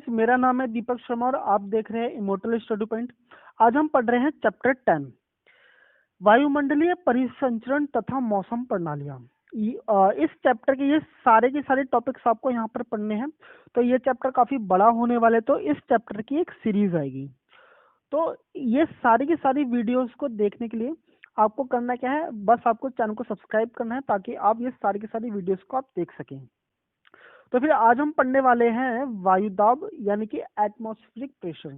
Guys, मेरा नाम है दीपक शर्मा और आप देख रहे हैं इमोर्टल स्टडी पॉइंट। आज हम पढ़ रहे हैं चैप्टर 10, वायुमंडलीय परिसंचरण तथा मौसम प्रणालियाँ। इस चैप्टर के ये सारे टॉपिक्स आपको यहाँ पर पढ़ने हैं। तो ये चैप्टर काफी बड़ा होने वाले, तो इस चैप्टर की एक सीरीज आएगी। तो ये सारी की सारी वीडियोस को देखने के लिए आपको करना क्या है, बस आपको चैनल को सब्सक्राइब करना है ताकि आप ये सारी की सारी वीडियोस को आप देख सकें। तो फिर आज हम पढ़ने वाले हैं वायुदाब यानी कि एटमॉस्फेरिक प्रेशर।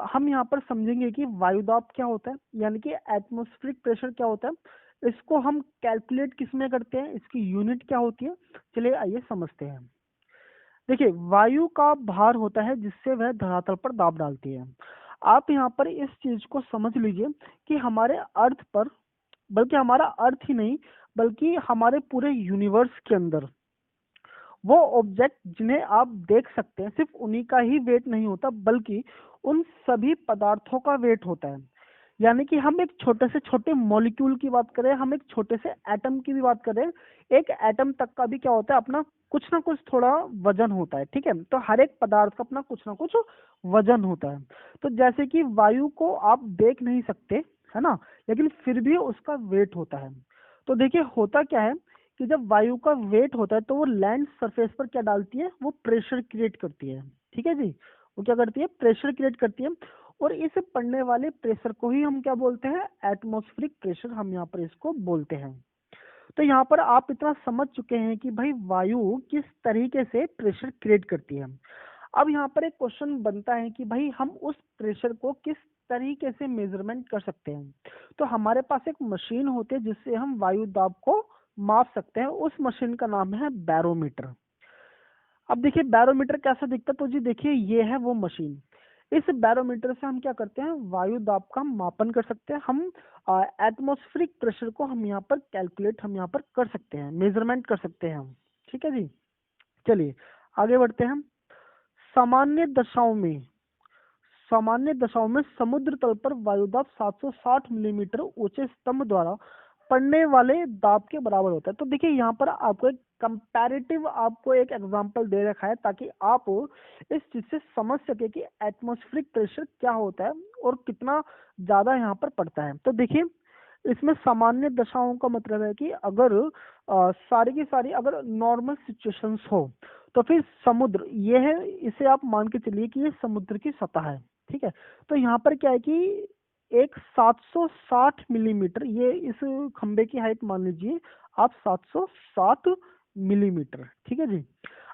हम यहाँ पर समझेंगे कि वायुदाब क्या होता है यानी कि एटमॉस्फेरिक प्रेशर क्या होता है, इसको हम कैलकुलेट किस में करते हैं, इसकी यूनिट क्या होती है। चलिए आइए समझते हैं। देखिए, वायु का भार होता है जिससे वह धरातल पर दाब डालती है। आप यहाँ पर इस चीज को समझ लीजिए कि हमारे अर्थ पर, बल्कि हमारा अर्थ ही नहीं बल्कि हमारे पूरे यूनिवर्स के अंदर वो ऑब्जेक्ट जिन्हें आप देख सकते हैं, सिर्फ उन्हीं का ही वेट नहीं होता बल्कि उन सभी पदार्थों का वेट होता है। यानी कि हम एक छोटे से छोटे मॉलिक्यूल की बात करें, हम एक छोटे से एटम की भी बात करें, एक एटम तक का भी क्या होता है, अपना कुछ ना कुछ थोड़ा वजन होता है। ठीक है, तो हर एक पदार्थ का अपना कुछ ना कुछ वजन होता है। तो जैसे कि वायु को आप देख नहीं सकते, है ना, लेकिन फिर भी उसका वेट होता है। तो देखिए होता क्या है कि जब वायु का वेट होता है तो वो लैंड सरफेस पर क्या डालती है, वो प्रेशर क्रिएट करती है। ठीक है जी, वो क्या करती है, प्रेशर क्रिएट करती है। और इस पड़ने वाले प्रेशर को ही हम क्या बोलते हैं, एटमॉस्फेरिक प्रेशर, हम यहाँ पर इसको बोलते हैं। तो यहाँ पर आप इतना समझ चुके हैं कि भाई वायु किस तरीके से प्रेशर क्रिएट करती है। अब यहाँ पर एक क्वेश्चन बनता है कि भाई हम उस प्रेशर को किस तरीके से मेजरमेंट कर सकते हैं। तो हमारे पास एक मशीन होती है जिससे हम वायु दाब को माप सकते हैं। उस मशीन का नाम है बैरोमीटर। अब देखिए बैरोमीटर कैसा दिखता है, तो जी देखिए ये है वो मशीन। इस बैरोमीटर से हम क्या करते हैं, वायु दाब का मापन कर सकते हैं। हम एटमॉस्फेरिक प्रेशर को हम यहाँ पर कैलकुलेट, हम यहाँ पर कर सकते हैं, मेजरमेंट कर सकते हैं हम। ठीक है जी, चलिए आगे बढ़ते हैं। सामान्य दशाओं में सामान्य दशाओं में समुद्र तल पर वायुदाब 760 मिलीमीटर ऊंचे स्तंभ द्वारा पड़ने वाले दाब के बराबर होता है। तो देखिए यहाँ पर आपको एक कंपैरेटिव, आपको एक एग्जांपल दे रखा है ताकि आप इस चीज से समझ सके कि एटमॉस्फेरिक प्रेशर क्या होता है और कितना ज्यादा यहाँ पर पड़ता है। तो देखिए इसमें सामान्य दशाओं का मतलब है कि अगर सारी की सारी अगर नॉर्मल सिचुएशंस हो तो फिर समुद्र ये है, इसे आप मान के चलिए कि ये समुद्र की सतह है। ठीक है, तो यहाँ पर क्या है कि एक 760 मिलीमीटर, ये इस खंबे की हाइट मान लीजिए आप 760 मिलीमीटर। ठीक है जी,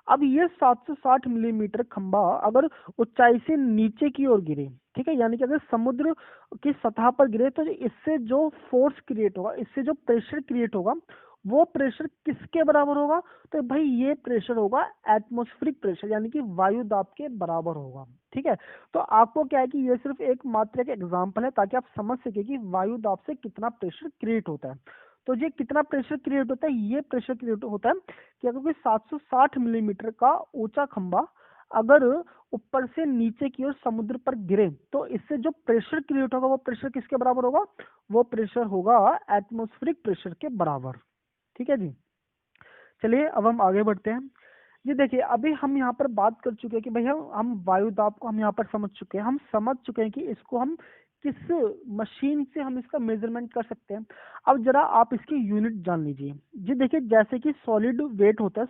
अब ये 760 मिलीमीटर खंबा अगर ऊंचाई से नीचे की ओर गिरे, ठीक है, यानी कि अगर समुद्र की सतह पर गिरे तो इससे जो फोर्स क्रिएट होगा, इससे जो प्रेशर क्रिएट होगा, वो प्रेशर किसके बराबर होगा, तो भाई ये प्रेशर होगा एटमॉस्फेरिक प्रेशर यानी कि वायु दाब के बराबर होगा। ठीक है, तो आपको क्या है कि ये सिर्फ एक मात्र एक एग्जांपल है ताकि आप समझ सके कि वायु दाब से कितना प्रेशर क्रिएट होता है। तो ये कितना प्रेशर क्रिएट होता है, ये प्रेशर क्रिएट होता है कि अगर कोई 760 मिलीमीटर का ऊंचा खंबा अगर ऊपर से नीचे की ओर समुद्र पर गिरे तो इससे जो प्रेशर क्रिएट होगा वो प्रेशर किसके बराबर होगा, वो प्रेशर होगा एटमॉस्फेरिक प्रेशर के बराबर। ठीक है जी, चलिए अब हम आगे बढ़ते हैं। ये देखिए अभी हम यहाँ पर बात कर चुके हैं कि भैया हम वायु दाब को हम यहाँ पर समझ चुके हैं, हम समझ चुके हैं कि इसको हम किस मशीन से हम इसका मेजरमेंट कर सकते हैं। अब जरा आप इसकी यूनिट जान लीजिए। जी देखिए, जैसे कि सॉलिड वेट होता है,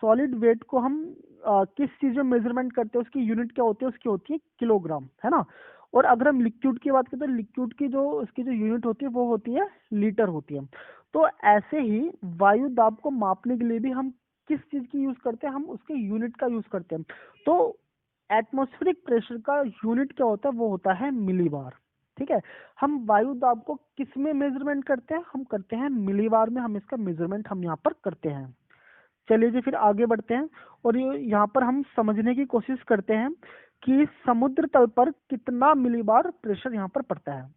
सॉलिड वेट को हम किस चीज में मेजरमेंट करते हैं, उसकी यूनिट क्या होती है, उसकी होती है किलोग्राम, है ना। और अगर हम लिक्विड की बात करें तो लिक्विड की जो उसकी जो यूनिट होती है वो होती है लीटर होती है। तो ऐसे ही वायु दाब को मापने के लिए भी हम किस चीज की यूज करते हैं, हम उसके यूनिट का यूज करते हैं। तो एटमॉस्फेरिक प्रेशर का यूनिट क्या होता है, वो होता है मिलीबार। ठीक है, हम वायु दाब को किस में मेजरमेंट करते हैं, हम करते हैं मिलीबार में, हम इसका मेजरमेंट हम यहाँ पर करते हैं। चलिए जी फिर आगे बढ़ते हैं और यहाँ पर हम समझने की कोशिश करते हैं कि समुद्र तल पर कितना मिलीबार प्रेशर यहाँ पर पड़ता है।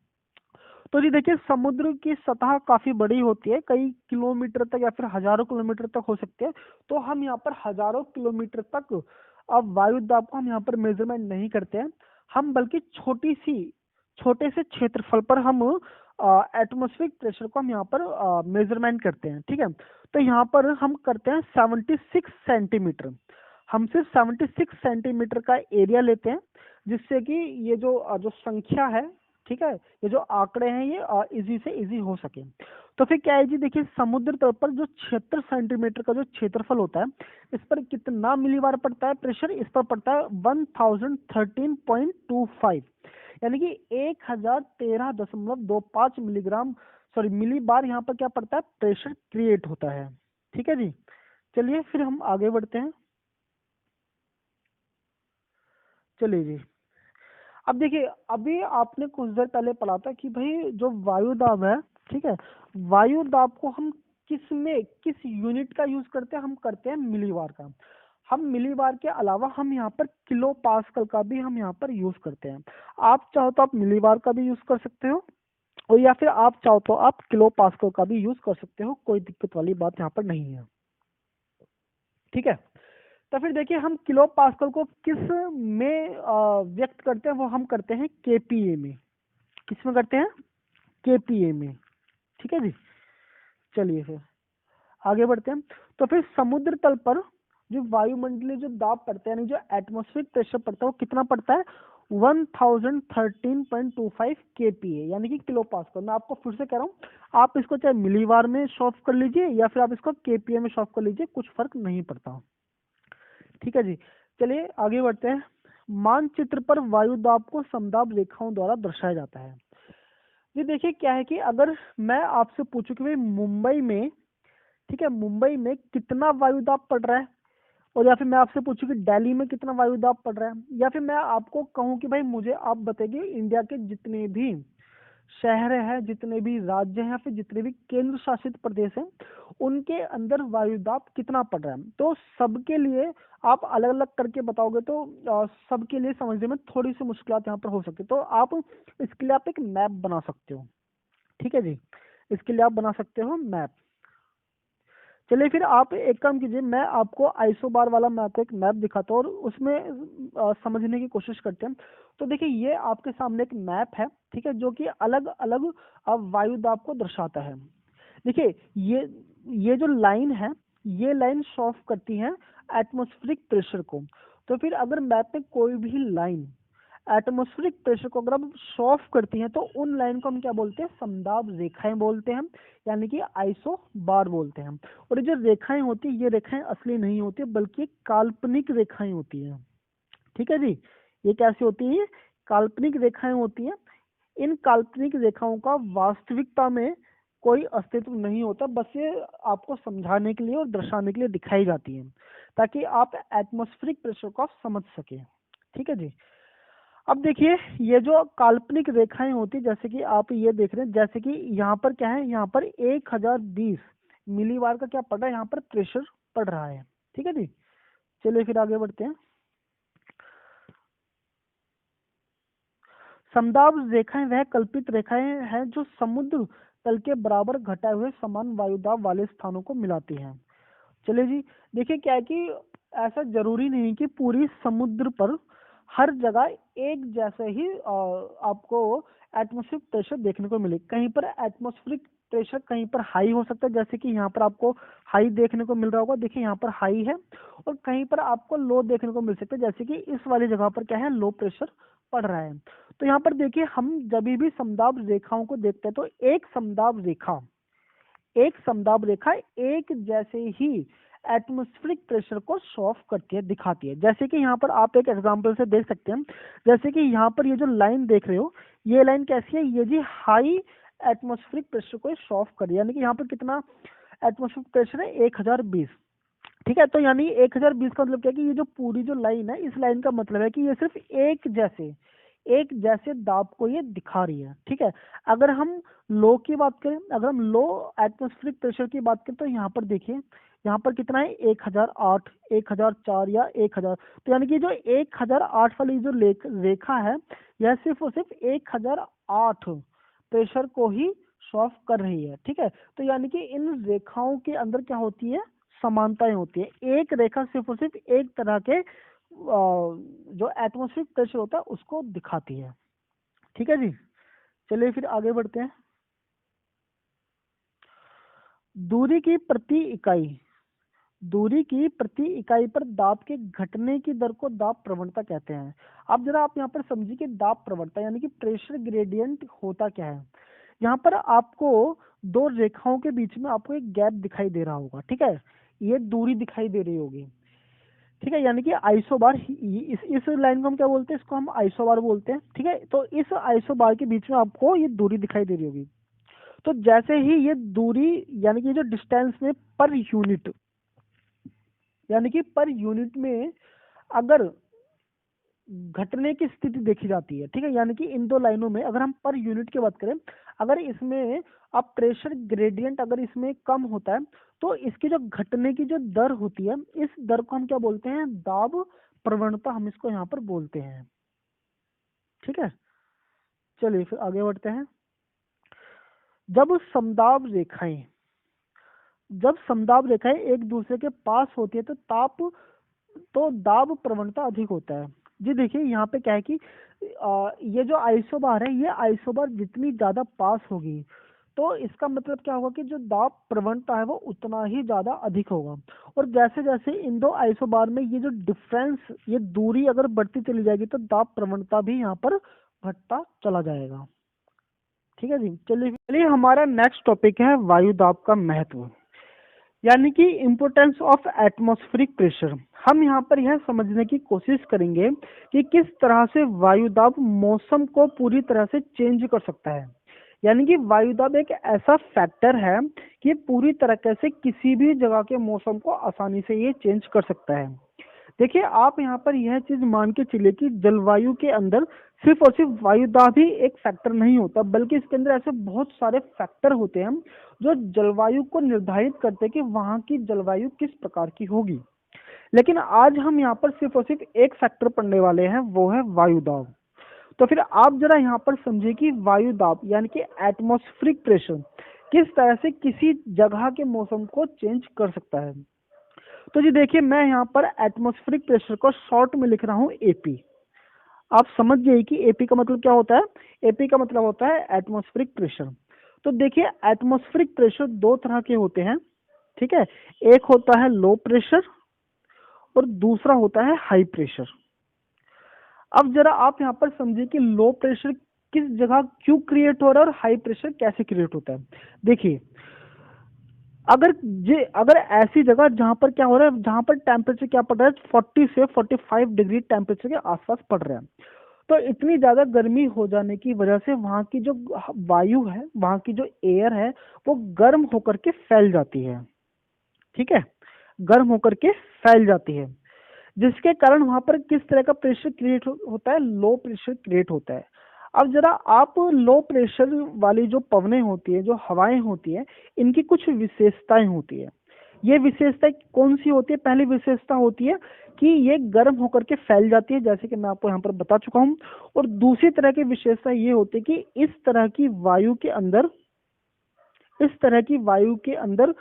तो जी देखिए समुद्र की सतह काफी बड़ी होती है, कई किलोमीटर तक या फिर हजारों किलोमीटर तक हो सकते हैं। तो हम यहाँ पर हजारों किलोमीटर तक अब वायु दाब को हम यहाँ पर मेजरमेंट नहीं करते हैं, हम बल्कि छोटे से क्षेत्रफल पर हम एटमॉस्फेरिक प्रेशर को हम यहाँ पर मेजरमेंट करते हैं। ठीक है, तो यहाँ पर हम करते हैं 76 सेंटीमीटर। हम सिर्फ 76 सेंटीमीटर का एरिया लेते हैं, जिससे कि ये जो जो संख्या है, ठीक है, ये जो आंकड़े हैं ये इजी से इजी हो सके। तो फिर क्या है जी, देखिए समुद्र तल पर जो 76 सेंटीमीटर का जो क्षेत्रफल होता है, इस पर कितना मिलीबार पड़ता है प्रेशर? इस पर पड़ता है 1013.25, यानी कि 1013.25 मिलीग्राम, सॉरी मिलीबार यहाँ पर क्या पड़ता है, प्रेशर क्रिएट होता है। ठीक है जी, चलिए फिर हम आगे बढ़ते हैं। चलिए जी, अब देखिए, अभी आपने कुछ देर पहले पढ़ा था कि भाई जो वायु दाब है, ठीक है, वायु दाब को हम किस में, किस यूनिट का यूज करते हैं? हम करते हैं मिलीबार का। हम मिलीबार के अलावा हम यहाँ पर किलो पास्कल का भी हम यहाँ पर यूज करते हैं। आप चाहो तो आप मिलीबार का भी यूज कर सकते हो, और या फिर आप चाहो तो आप किलो पास्कल का भी यूज कर सकते हो, कोई दिक्कत वाली बात यहाँ पर नहीं है। ठीक है, तो फिर देखिए हम किलो पास्कल को किस में व्यक्त करते हैं? वो हम करते हैं केपीए में। किस में करते हैं? केपीए में। ठीक है जी, चलिए फिर आगे बढ़ते हैं। तो फिर समुद्र तल पर जो वायुमंडलीय जो दाब पड़ता है, यानी जो एटमॉस्फेरिक प्रेशर पड़ता है, वो कितना पड़ता है? 1013.25 केपीए, यानी कि किलो पास्कल। मैं आपको फिर से कह रहा हूँ, आप इसको चाहे मिलीबार में शॉर्ट कर लीजिए या फिर आप इसको केपीए में शॉर्ट कर लीजिए, कुछ फर्क नहीं पड़ता। ठीक है जी, चलिए आगे बढ़ते हैं। मानचित्र पर वायु दाब को समदाब रेखाओं द्वारा दर्शाया जाता है। ये देखिए क्या है कि अगर मैं आपसे पूछूं कि भाई मुंबई में, ठीक है, मुंबई में कितना वायु दाब पड़ रहा है, और या फिर मैं आपसे पूछूं कि दिल्ली में कितना वायु दाब पड़ रहा है, या फिर मैं आपको कहूं कि भाई मुझे आप बताइए इंडिया के जितने भी शहर हैं, जितने भी राज्य हैं, फिर जितने भी केंद्र शासित प्रदेश हैं, उनके अंदर वायु दाब कितना पड़ रहा है, तो सबके लिए आप अलग अलग करके बताओगे तो सबके लिए समझने में थोड़ी सी मुश्किलात यहाँ पर हो सकती है। तो आप इसके लिए आप एक मैप बना सकते हो। ठीक है जी, इसके लिए आप बना सकते हो मैप। चलिए फिर आप एक काम कीजिए, मैं आपको आइसोबार वाला मैं आपको एक मैप दिखाता हूँ और उसमें समझने की कोशिश करते हैं। तो देखिए ये आपके सामने एक मैप है, ठीक है, जो कि अलग अलग वायु दाब को दर्शाता है। देखिए ये जो लाइन है, ये लाइन शो ऑफ करती है एटमॉस्फेरिक प्रेशर को। तो फिर अगर मैप में कोई भी लाइन एटमॉस्फेरिक प्रेशर को अगर हम शो ऑफ करती हैं, तो उन लाइन को हम क्या बोलते हैं? समदाब रेखाएं बोलते हैं, यानी कि आइसो बार बोलते हैं। और ये जो रेखाएं होती है, ये रेखाएं असली नहीं होती बल्कि काल्पनिक रेखाएं होती हैं। ठीक है जी, ये कैसी होती है? काल्पनिक रेखाएं होती हैं। इन काल्पनिक रेखाओं का वास्तविकता में कोई अस्तित्व नहीं होता, बस ये आपको समझाने के लिए और दर्शाने के लिए दिखाई जाती है, ताकि आप एटमॉस्फेरिक प्रेशर को आप समझ सके। ठीक है जी, अब देखिए ये जो काल्पनिक रेखाएं होती है, जैसे कि आप ये देख रहे हैं, जैसे कि यहाँ पर क्या है, यहाँ पर 1020 मिलीबार का क्या पड़ रहा है, यहाँ पर प्रेशर पड़ रहा है। ठीक है जी, चलिए फिर आगे बढ़ते हैं। समदाब रेखाएं वह कल्पित रेखाएं हैं जो समुद्र तल के बराबर घटाए हुए समान वायुदाब वाले स्थानों को मिलाती हैं। चलिए जी, देखिए क्या है कि ऐसा जरूरी नहीं कि पूरी समुद्र पर हर जगह एक जैसे ही आपको एटमॉस्फेरिक प्रेशर देखने को मिले। कहीं पर एटमॉस्फेरिक प्रेशर कहीं पर हाई हो सकता है, जैसे कि यहाँ पर आपको हाई देखने को मिल रहा होगा, देखिए यहाँ पर हाई है, और कहीं पर आपको लो देखने को मिल सकता है, जैसे कि इस वाली जगह पर क्या है, लो प्रेशर पड़ रहा है। तो यहाँ पर देखिए हम जब भी समदाब रेखाओं को देखते हैं, तो एक समदाब रेखा एक जैसे ही एटमॉस्फेरिक प्रेशर को शो ऑफ करती है, दिखाती है। जैसे कि यहाँ पर आप एक एग्जांपल से देख सकते हैं, जैसे कि यहाँ पर ये जो लाइन देख रहे हो, ये लाइन कैसी है? ये जी हाई एटमॉस्फेरिक प्रेशर को शो ऑफ कर रही है, यानी कि यहाँ पर कितना एटमॉस्फेरिक प्रेशर है? 1020। ठीक है, तो यानी 1020 का मतलब क्या है कि ये जो पूरी जो लाइन है, इस लाइन का मतलब है कि ये सिर्फ एक जैसे दाब को ये दिखा रही है। ठीक है, अगर हम लो की बात करें, अगर हम लो एटमॉस्फेरिक प्रेशर की बात करें, तो यहाँ पर देखिए, यहाँ पर कितना है? 1008, 1004 या 1000। तो यानी कि जो 1008 वाली जो रेखा है, यह सिर्फ और सिर्फ 1008 प्रेशर को ही शो ऑफ कर रही है। ठीक है, तो यानी कि इन रेखाओं के अंदर क्या होती है? समानताएं होती है। एक रेखा सिर्फ और सिर्फ एक तरह के जो एटमॉस्फेरिक प्रेशर होता है उसको दिखाती है। ठीक है जी, चलिए फिर आगे बढ़ते हैं। दूरी की प्रति इकाई दूरी की प्रति इकाई पर दाब के घटने की दर को दाब प्रवणता कहते हैं। अब जरा आप यहाँ पर समझिए कि दाब प्रवणता यानी कि प्रेशर ग्रेडियंट होता क्या है। यहाँ पर आपको दो रेखाओं के बीच में आपको एक गैप दिखाई दे रहा होगा, ठीक है, ये दूरी दिखाई दे रही होगी, ठीक है, यानी कि आइसोबार, इस लाइन को हम क्या बोलते हैं, इसको हम आइसोबार बोलते हैं, ठीक है। तो इस आइसोबार के बीच में आपको ये दूरी दिखाई दे रही होगी। तो जैसे ही ये दूरी यानी कि जो डिस्टेंस में पर यूनिट, यानी कि पर यूनिट में अगर घटने की स्थिति देखी जाती है, ठीक है, यानी कि इन दो लाइनों में अगर हम पर यूनिट की बात करें, अगर इसमें अब प्रेशर ग्रेडियंट अगर इसमें कम होता है तो इसकी जो घटने की जो दर होती है, इस दर को हम क्या बोलते हैं, दाब प्रवणता, हम इसको यहाँ पर बोलते हैं, ठीक है। चलिए फिर आगे बढ़ते हैं। जब समदाब रेखाएं जब समदाब रेखाएं एक दूसरे के पास होती है तो दाब प्रवणता अधिक होता है। जी देखिए यहाँ पे क्या है कि ये जो आइसोबार है, ये आइसोबार जितनी ज्यादा पास होगी तो इसका मतलब क्या होगा कि जो दाब प्रवणता है वो उतना ही ज्यादा अधिक होगा। और जैसे जैसे इन दो आइसोबार में ये जो डिफरेंस, ये दूरी अगर बढ़ती चली जाएगी तो दाब प्रवणता भी यहाँ पर घटता चला जाएगा, ठीक है जी। चलिए हमारा नेक्स्ट टॉपिक है वायु दाब का महत्व, यानी कि इम्पोर्टेंस ऑफ एटमॉस्फेरिक प्रेशर। हम यहाँ पर यह समझने की कोशिश करेंगे कि किस तरह से वायु दाब मौसम को पूरी तरह से चेंज कर सकता है। यानी कि वायु दाब एक ऐसा फैक्टर है कि पूरी तरीके से किसी भी जगह के मौसम को आसानी से ये चेंज कर सकता है। देखिए आप यहाँ पर यह चीज मान के चलिए कि जलवायु के अंदर सिर्फ और सिर्फ वायु दाब ही एक फैक्टर नहीं होता, बल्कि इसके अंदर ऐसे बहुत सारे फैक्टर होते हैं जो जलवायु को निर्धारित करते हैं कि वहां की जलवायु किस प्रकार की होगी। लेकिन आज हम यहाँ पर सिर्फ और सिर्फ एक फैक्टर पढ़ने वाले हैं, वो है वायु दाब। तो फिर आप जरा यहाँ पर समझिए कि वायु दाब यानी कि एटमॉस्फेरिक प्रेशर किस तरह से किसी जगह के मौसम को चेंज कर सकता है। तो जी देखिए मैं यहाँ पर एटमॉस्फेरिक प्रेशर को शॉर्ट में लिख रहा हूँ एपी। आप समझ गए कि एपी का मतलब क्या होता है। एपी का मतलब होता है एटमॉस्फेरिक प्रेशर। तो देखिए एटमॉस्फेरिक प्रेशर दो तरह के होते हैं, ठीक है, एक होता है लो प्रेशर और दूसरा होता है हाई प्रेशर। अब जरा आप यहाँ पर समझिए कि लो प्रेशर किस जगह क्यों क्रिएट हो रहा है और हाई प्रेशर कैसे क्रिएट होता है। देखिए अगर ऐसी जगह जहां पर क्या हो रहा है, जहां पर टेम्परेचर क्या पड़ रहा है, 40 से 45 डिग्री टेम्परेचर के आसपास पड़ रहा है, तो इतनी ज्यादा गर्मी हो जाने की वजह से वहां की जो वायु है, वहां की जो एयर है, वो गर्म होकर के फैल जाती है, ठीक है, गर्म होकर के फैल जाती है, जिसके कारण वहां पर किस तरह का प्रेशर क्रिएट होता है, लो प्रेशर क्रिएट होता है। अब जरा आप लो प्रेशर वाली जो पवनें होती है, जो हवाएं होती है, इनकी कुछ विशेषताएं होती है। ये विशेषता कौन सी होती है। पहली विशेषता होती है कि ये गर्म होकर के फैल जाती है, जैसे कि मैं आपको यहाँ पर बता चुका हूँ। और दूसरी तरह की विशेषता ये होती है कि इस तरह की वायु के अंदर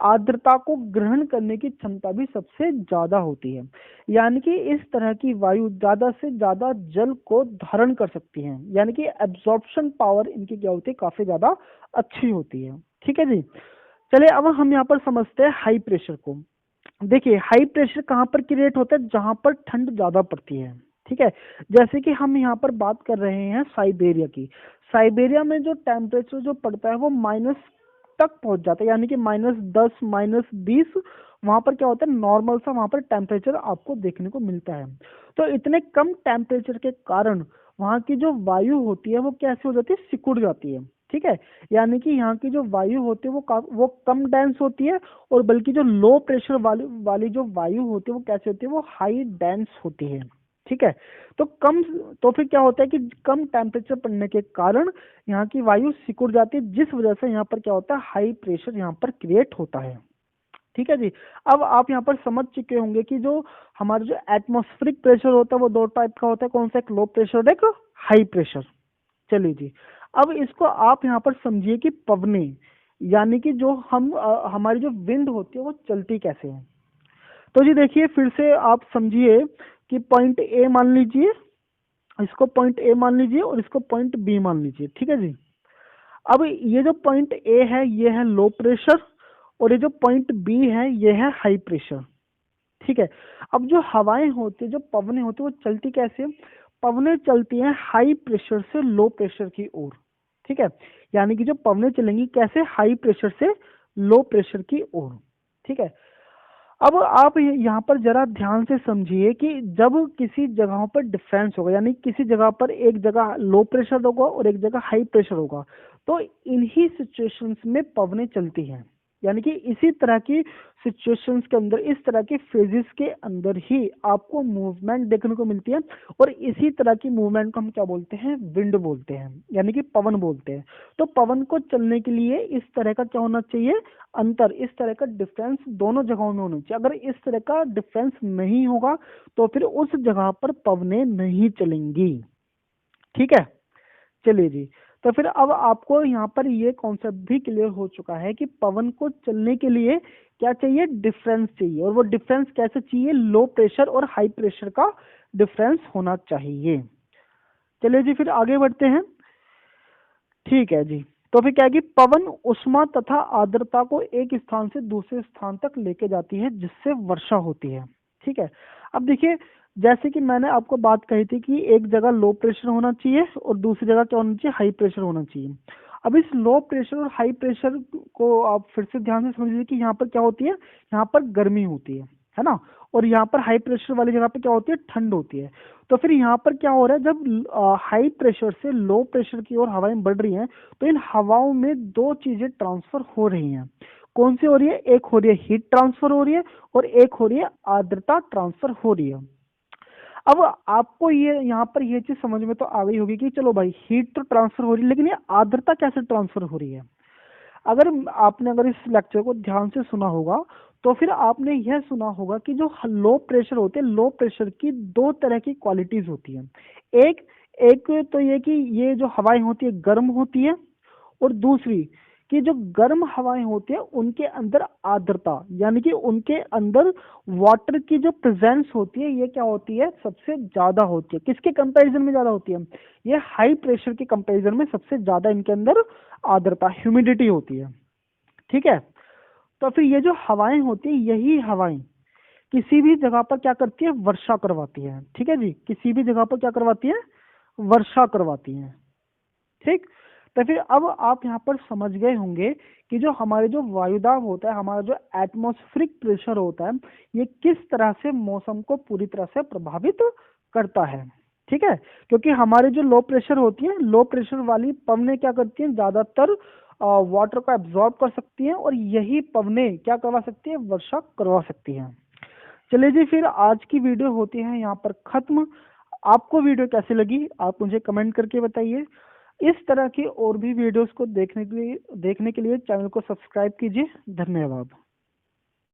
आर्द्रता को ग्रहण करने की क्षमता भी सबसे ज्यादा होती है। यानी कि इस तरह की वायु ज्यादा से ज्यादा जल को धारण कर सकती है, यानी कि एब्जॉर्प्शन पावर इनकी क्या होती है, काफी ज्यादा अच्छी होती है, ठीक है जी। चलिए अब हम यहाँ पर समझते हैं हाई प्रेशर को। देखिए हाई प्रेशर कहाँ पर क्रिएट होता है, जहां पर ठंड ज्यादा पड़ती है, ठीक है। जैसे कि हम यहाँ पर बात कर रहे हैं साइबेरिया की। साइबेरिया में जो टेम्परेचर जो पड़ता है वो माइनस तक पहुंच जाता है, यानी कि -10 -20, वहां पर क्या होता है, नॉर्मल सा वहां पर टेम्परेचर आपको देखने को मिलता है। तो इतने कम टेम्परेचर के कारण वहां की जो वायु होती है वो कैसे हो जाती है, सिकुड़ जाती है, ठीक है। यानी कि यहाँ की जो वायु होती है वो कम डेंस होती है, और बल्कि जो लो प्रेशर वाली जो वायु होती है वो कैसे होती है, वो हाई डेंस होती है, ठीक है। तो फिर क्या होता है कि कम टेम्परेचर पड़ने के कारण यहाँ की वायु सिकुड़ जाती है, जिस वजह से यहाँ पर क्या होता है, हाई प्रेशर यहाँ पर क्रिएट होता है, ठीक है जी। अब आप यहाँ पर समझ चुके होंगे कि जो हमारा जो एटमॉस्फेरिक प्रेशर होता है वो दो टाइप का होता है, कौन सा, एक लो प्रेशर और एक हाई प्रेशर। चलिए जी, अब इसको आप यहाँ पर समझिए कि पवने, यानी कि जो हमारी जो विंड होती है वो चलती कैसे है। तो जी देखिए फिर से आप समझिए कि पॉइंट ए मान लीजिए, इसको पॉइंट ए मान लीजिए और इसको पॉइंट बी मान लीजिए, ठीक है जी। अब ये जो पॉइंट ए है ये है लो प्रेशर, और ये जो पॉइंट बी है ये है हाई प्रेशर। ठीक है, अब जो हवाएं होती है, जो पवनें होती है, वो चलती कैसे है? पवनें चलती हैं हाई प्रेशर से लो प्रेशर की ओर। ठीक है, यानी कि जो पवनें चलेंगी कैसे? हाई प्रेशर से लो प्रेशर की ओर। ठीक है, अब आप यहाँ पर जरा ध्यान से समझिए कि जब किसी जगहों पर डिफरेंस होगा, यानी किसी जगह पर एक जगह लो प्रेशर होगा और एक जगह हाई प्रेशर होगा, तो इन्हीं सिचुएशंस में पवनें चलती हैं। यानी कि इसी तरह की सिचुएशंस के अंदर, इस तरह के फेजेस के अंदर ही आपको मूवमेंट देखने को मिलती है, और इसी तरह की मूवमेंट को हम क्या बोलते हैं? विंड बोलते हैं, यानी कि पवन बोलते हैं। तो पवन को चलने के लिए इस तरह का क्या होना चाहिए? अंतर, इस तरह का डिफरेंस दोनों जगहों में होना चाहिए। अगर इस तरह का डिफरेंस नहीं होगा तो फिर उस जगह पर पवनें नहीं चलेंगी। ठीक है, चलिए जी। तो फिर अब आपको यहाँ पर ये कॉन्सेप्ट भी क्लियर हो चुका है कि पवन को चलने के लिए क्या चाहिए? डिफरेंस चाहिए, और वो डिफरेंस कैसे चाहिए? लो प्रेशर और हाई प्रेशर का डिफरेंस होना चाहिए। चलिए जी, फिर आगे बढ़ते हैं। ठीक है जी, तो फिर क्या है कि पवन उष्मा तथा आर्द्रता को एक स्थान से दूसरे स्थान तक लेके जाती है, जिससे वर्षा होती है। ठीक है, अब देखिए, जैसे कि मैंने आपको बात कही थी कि एक जगह लो प्रेशर होना चाहिए और दूसरी जगह क्या होना चाहिए? हाई प्रेशर होना चाहिए। अब इस लो प्रेशर और हाई प्रेशर को आप फिर से ध्यान से समझिए कि यहाँ पर क्या होती है? यहाँ पर गर्मी होती है ना? और यहाँ पर हाई प्रेशर वाली जगह पे क्या होती है? ठंड होती है। तो फिर यहाँ पर क्या हो रहा है? जब हाई प्रेशर से लो प्रेशर की ओर हवाएं बढ़ रही हैं, तो इन हवाओं में दो चीजें ट्रांसफर हो रही हैं। कौन सी हो रही है? एक हो रही है हीट ट्रांसफर हो रही है, और एक हो रही है आर्द्रता ट्रांसफर हो रही है। अब आपको ये यहाँ पर ये चीज समझ में तो आ गई होगी कि चलो भाई, हीट तो ट्रांसफर हो रही है, लेकिन ये आर्द्रता कैसे ट्रांसफर हो रही है? अगर इस लेक्चर को ध्यान से सुना होगा, तो फिर आपने यह सुना होगा कि जो लो प्रेशर होते हैं, लो प्रेशर की दो तरह की क्वालिटीज होती हैं। एक एक तो ये कि ये जो हवाएं होती है गर्म होती है, और दूसरी कि जो गर्म हवाएं होती है उनके अंदर आर्द्रता, यानी कि उनके अंदर वाटर की जो प्रेजेंस होती है, ये क्या होती है? सबसे ज्यादा होती है। किसके कंपैरिजन में ज्यादा होती है? ये हाई प्रेशर के कंपैरिजन में सबसे ज्यादा इनके अंदर आर्द्रता, ह्यूमिडिटी होती है। ठीक है, तो फिर ये जो हवाएं होती है, यही हवाएं किसी भी जगह पर क्या करती है? वर्षा करवाती है। ठीक है जी, किसी भी जगह पर क्या करवाती है? वर्षा करवाती है। ठीक, तो फिर अब आप यहाँ पर समझ गए होंगे कि जो हमारे जो वायुदाब होता है, हमारा जो एटमॉस्फेरिक प्रेशर होता है, ये किस तरह से मौसम को पूरी तरह से प्रभावित करता है। ठीक है, क्योंकि हमारे जो लो प्रेशर होती है, लो प्रेशर वाली पवनें क्या करती हैं? ज्यादातर वाटर को एब्जॉर्ब कर सकती हैं, और यही पवनें क्या करवा सकती है? वर्षा करवा सकती हैं। चलिए जी, फिर आज की वीडियो होती है यहाँ पर खत्म। आपको वीडियो कैसी लगी आप मुझे कमेंट करके बताइए। इस तरह की और भी वीडियोस को देखने के लिए चैनल को सब्सक्राइब कीजिए। धन्यवाद।